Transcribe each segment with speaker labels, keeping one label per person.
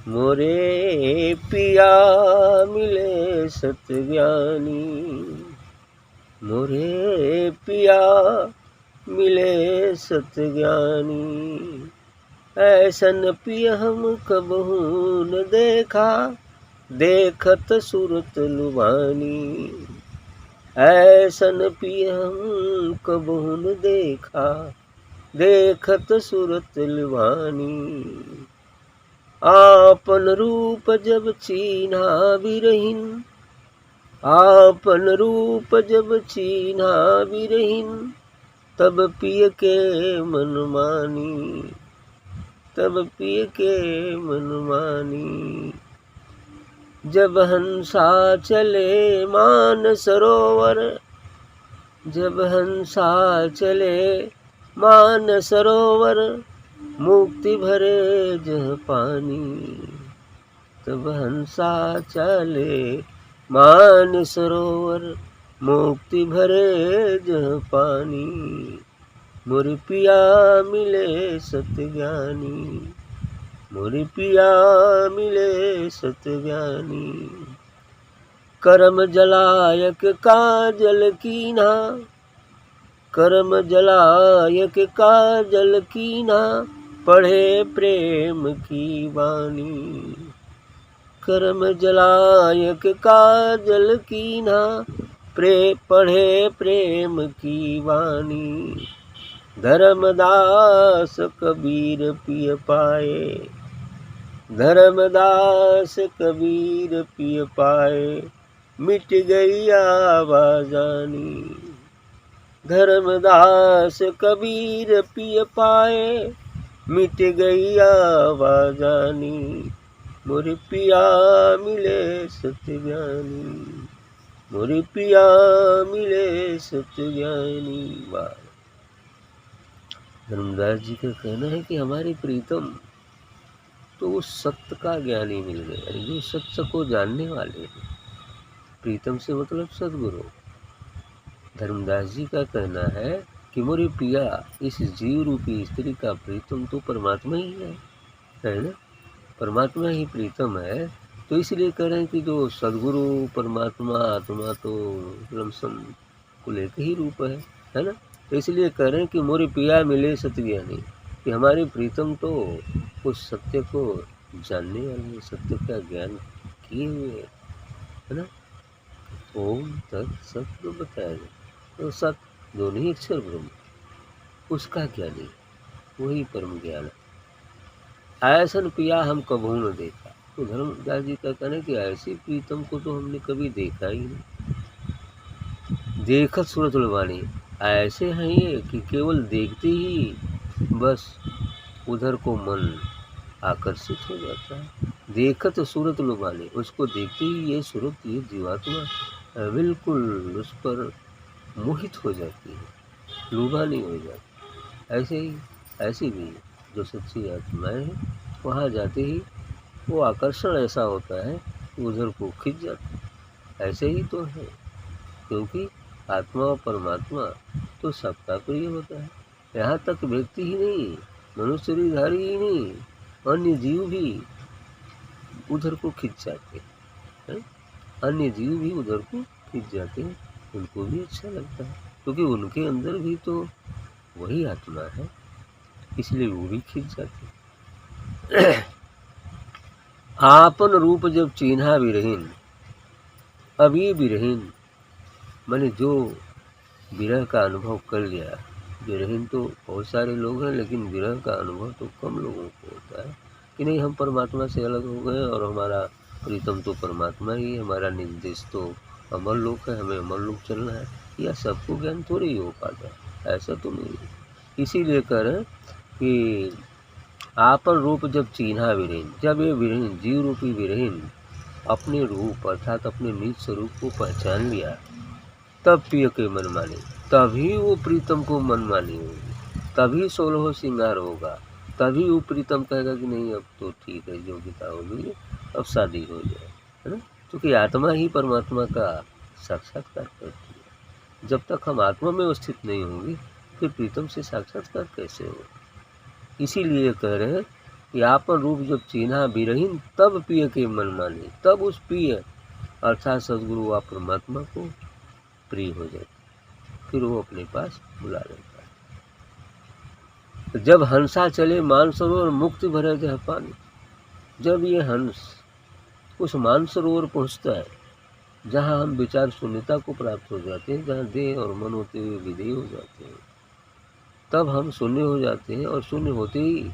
Speaker 1: मोरे पिया मिले सतज्ञानी, मोरे पिया मिले सतज्ञानी। ऐसन पिय हम कबहू न देखा, देखत सूरत लुभानी। ऐसन पिय हम कबहू न देखा, देखत सूरत लुभानी। आपन रूप जब चीन्हा बिरहिन, आपन रूप जब चीन्हा बिरहिन, तब पिय के मन मानी, तब पिय के मन मानी। जब हंसा चले मान सरोवर, जब हंसा चले मान सरोवर, मुक्ति भरे जह पानी। तब हंसा चले मान सरोवर, मुक्ति भरे जह पानी। मोर पिया मिले सतज्ञानी, मोर पिया मिले सतज्ञानी। करम जलायक काजल कीन्हा, करम जलायक काजल कीन्हा, पढ़े प्रेम की वाणी। करम जलायक काजल कीन्हा, पढ़े प्रेम की वाणी। धर्मदास कबीर पिय पाए, धर्मदास कबीर पिय पाए, मिट गई आवाजानी। धर्मदास कबीर पिय पाए, मिट गई आवाजानी। मोर पिया मिले सतज्ञानी, मोर पिया मिले सतज्ञानी। धर्मदास जी का कहना है कि हमारे प्रीतम तो उस सत्य का ज्ञानी मिल गए, जो सत्य को जानने वाले हैं। प्रीतम से मतलब सद्गुरु। धर्मदास जी का कहना है कि मोरे पिया, इस जीव रूपी स्त्री का प्रीतम तो परमात्मा ही है ना। परमात्मा ही प्रीतम है, तो इसलिए कह रहे हैं कि जो सद्गुरु परमात्मा आत्मा तो लमसम को लेकर ही रूप है ना। तो इसलिए कह रहे हैं कि मोरे पिया मिले सतज्ञानी, कि हमारे प्रीतम तो उस सत्य को जानने वाले, सत्य का ज्ञान किए हुए है ना। ओम तत्सत तो बताया गया, तो सत दोनों ही अक्षर ब्रह्म, उसका ज्ञानी वही परम ज्ञान है। ऐसन पिया हम कबहू न देखा। तो धर्मदास जी का कहना है कि ऐसी प्रीतम को तो हमने कभी देखा ही नहीं। देखत सूरत लुभानी, ऐसे हैं ये कि केवल देखते ही बस उधर को मन आकर्षित हो जाता है। देखत सूरत लुभानी, उसको देखते ही ये सूरत, ये जीवात्मा बिल्कुल उस पर मोहित हो जाती है, लुभानी हो जाती। ऐसे ही ऐसी भी जो सच्ची आत्माएं हैं, वहाँ जाते ही वो आकर्षण ऐसा होता है कि उधर को खिंच जाता है। ऐसे ही तो है, क्योंकि आत्मा और परमात्मा तो सबका प्रिय होता है। यहाँ तक व्यक्ति ही नहीं, मनुष्य शरीरधारी ही नहीं, अन्य जीव भी उधर को खिंच जाते हैं। अन्य जीव भी उधर को खिंच जाते हैं, उनको भी अच्छा लगता है, क्योंकि उनके अंदर भी तो वही आत्मा है, इसलिए वो भी खिंच जाते हैं। आपन रूप जब चिन्हा विरहीन, अब ये विरहीन माने जो विरह का अनुभव कर लिया। विरहीन तो बहुत सारे लोग हैं, लेकिन विरह का अनुभव तो कम लोगों को होता है कि नहीं हम परमात्मा से अलग हो गए और हमारा प्रीतम तो परमात्मा ही है, हमारा निर्देश तो अमर लोक है, हमें अमर लोक चलना है। या सबको ज्ञान थोड़ी ही हो पाता है, ऐसा तो नहीं है। इसीलिए कह रहे हैं कि आपन रूप जब चिन्हा विरहीन, जब ये विरहीन जीव रूपी विरहीन अपने रूप अर्थात अपने निज स्वरूप को पहचान लिया, तब पिय के मन माने, तभी वो प्रीतम को मन मानी होगी, तभी 16 श्रृंगार होगा, तभी वो प्रीतम कहेगा कि नहीं अब तो ठीक है, योग्यता हो गई, अब शादी हो जाए, है ना। क्योंकि आत्मा ही परमात्मा का साक्षात्कार करती है। जब तक हम आत्मा में स्थित नहीं होंगे, फिर प्रीतम से साक्षात्कार कैसे होगा। इसीलिए कह रहे हैं कि आपन रूप जब चिन्हा बिरहीन तब पिय के मन मानी, तब उस पिय अर्थात सदगुरु व परमात्मा को प्रिय हो जाए, फिर वो अपने पास बुला लेता है। जब हंसा चले मानसरोवर मुक्ति भरे जह पानी, जब ये हंस उस मानसरोवर पहुँचता है जहाँ हम विचार शून्यता को प्राप्त हो जाते हैं, जहाँ देह और मन होते हुए विधेय हो जाते हैं, तब हम शून्य हो जाते हैं। और शून्य होते ही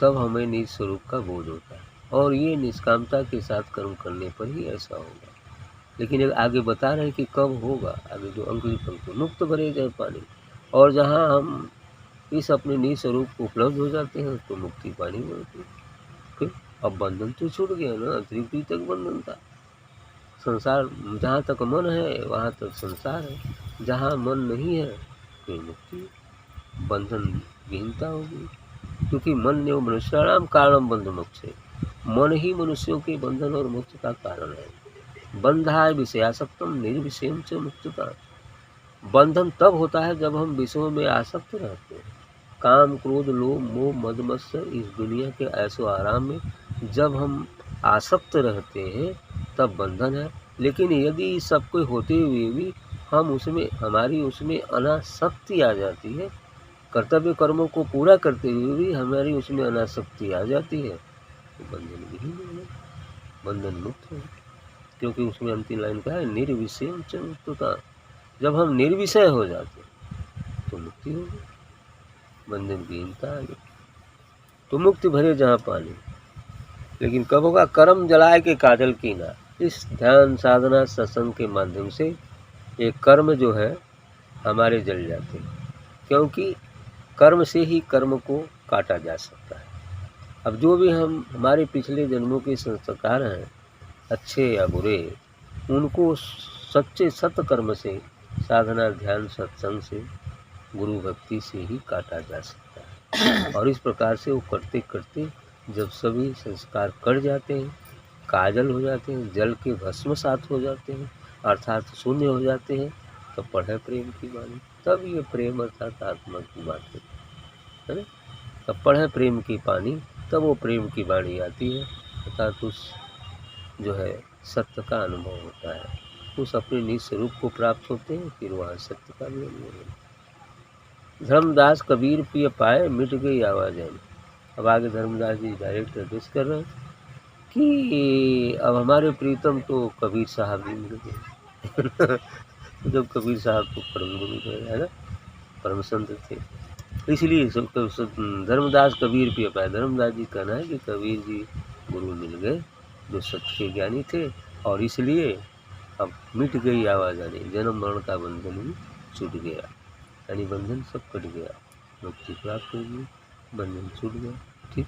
Speaker 1: तब हमें निज स्वरूप का बोध होता है, और ये निष्कामता के साथ कर्म करने पर ही ऐसा होगा। लेकिन आगे बता रहे हैं कि कब होगा, आगे जो अगली पंक्ति, मुक्त भरे जय पानी, और जहाँ हम इस अपने निज स्वरूप को उपलब्ध हो जाते हैं तो मुक्ति पानी मिलती है। फिर अब बंधन तो छूट गया ना, त्रिपुटी तक बंधन था। संसार जहाँ तक मन है वहाँ तक संसार है, जहाँ मन नहीं है फिर मुक्ति, बंधन विहीनता होगी। क्योंकि मन ने मनुष्याणाम कारणम बंध मोक्ष, मन ही मनुष्यों के बंधन और मोक्ष का कारण है। बंधाय विषयासक्तम निर्विषयम च मुक्तता, बंधन तब होता है जब हम विषयों में आसक्त रहते हैं, काम क्रोध लोभ मोह मद मत्सर, इस दुनिया के ऐसो आराम में जब हम आसक्त रहते हैं तब बंधन है। लेकिन यदि सब कुछ होते हुए भी हमारी उसमें अनासक्ति आ जाती है, कर्तव्य कर्मों को पूरा करते हुए भी हमारी उसमें अनासक्ति आ जाती है, तो बंधन भी नहीं, बंधन मुक्त है। क्योंकि उसमें अंतिम लाइन क्या है, निर्विषय च मुक्तता, जब हम निर्विषय हो जाते हैं तो मुक्ति होगी, बंधन विहीनता आ गई, तो मुक्ति भरे जहाँ पानी। लेकिन कब होगा, कर्म जलाए के काजल की ना, इस ध्यान साधना सत्संग के माध्यम से ये कर्म जो है हमारे जल जाते हैं, क्योंकि कर्म से ही कर्म को काटा जा सकता है। अब जो भी हमारे पिछले जन्मों के संस्कार हैं, अच्छे या बुरे, उनको सच्चे सत्य कर्म से, साधना ध्यान सत्संग से, गुरु भक्ति से ही काटा जा सकता है। और इस प्रकार से वो करते करते जब सभी संस्कार कट जाते हैं, काजल हो जाते हैं, जल के भस्म सात हो जाते हैं, अर्थात शून्य हो जाते हैं, तब पढ़े प्रेम की वाणी, तब ये प्रेम अर्थात आत्मा की बात है ना। तब पढ़े प्रेम की पानी, तब वो प्रेम की वाणी आती है, अर्थात उस जो है सत्य का अनुभव होता है, उस अपने निज स्वरूप को प्राप्त होते हैं, फिर वहाँ सत्य का भी अनुभव होता है। धर्मदास कबीर पिय पाए मिट गई आवाज़ें। अब आगे धर्मदास जी डायरेक्ट एड्रेस कर रहे हैं कि अब हमारे प्रीतम तो कबीर साहब ही मिल गए। जब कबीर साहब तो परम गुरु है ना, परम संत थे, इसलिए धर्मदास कबीर पिय पाए। धर्मदास जी कहना है कि कबीर जी गुरु मिल गए जो सत्य के ज्ञानी थे, और इसलिए अब मिट गई आवाज़ आनी, जन्म मरण का बंधन भी छूट गया, यानी बंधन सब कट गया, मुक्ति प्राप्त हो गई, बंधन छूट गया। ठीक।